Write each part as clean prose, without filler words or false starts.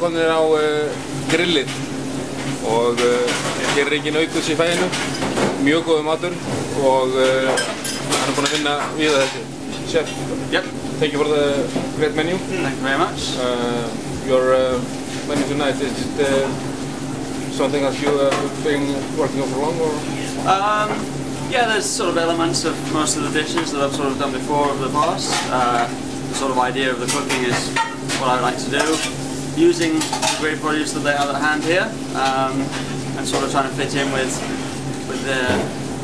komnir á grillið og hér engin aukus í fæinu, mjög góður matur og hann búinn að vinna við þessi. Chef, yep. Thank you for the great menu. Thank you very much. Your menu tonight, is it something that you have been working on for long, or? Yeah, there's sort of elements of most of the dishes that I've sort of done before over the past. The sort of idea of the cooking is what I like to do, using the great produce that they have at hand here, and sort of trying to fit in with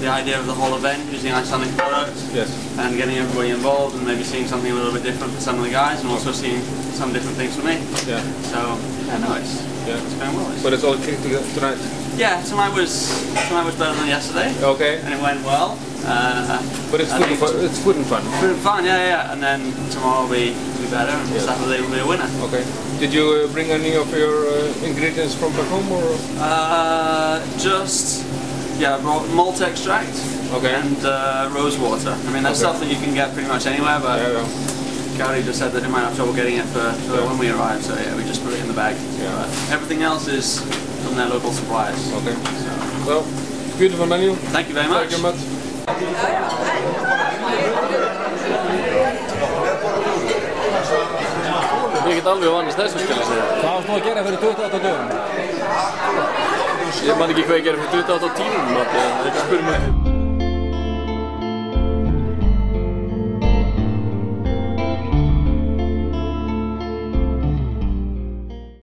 the idea of the whole event, using Icelandic products, yes, and getting everybody involved, and maybe seeing something a little bit different for some of the guys, and also seeing some different things for me. Yeah. So yeah, no, it's going well. But it's all kicked tonight. Yeah, tonight was better than yesterday. Okay. And it went well. But it's food and fun. It's food and fun. Food and fun, yeah. And then tomorrow will be better, and Saturday will be a winner. Okay. Did you bring any of your ingredients from back home, or? I brought malt extract and rose water. I mean, that's stuff that you can get pretty much anywhere, but Gary just said that he might have trouble getting it for when we arrive, so yeah, we just put it in the bag. Yeah. Everything else is from their local suppliers. Okay. Well, beautiful menu. Thank you very much. Thank you much. Ég get alveg vannist þessu skilja sig. Hvað varst þú að gera fyrir 28 dögum? Ég man ekki hvað ég gerði fyrir 28 tímum, það er ekki að spyrja mig.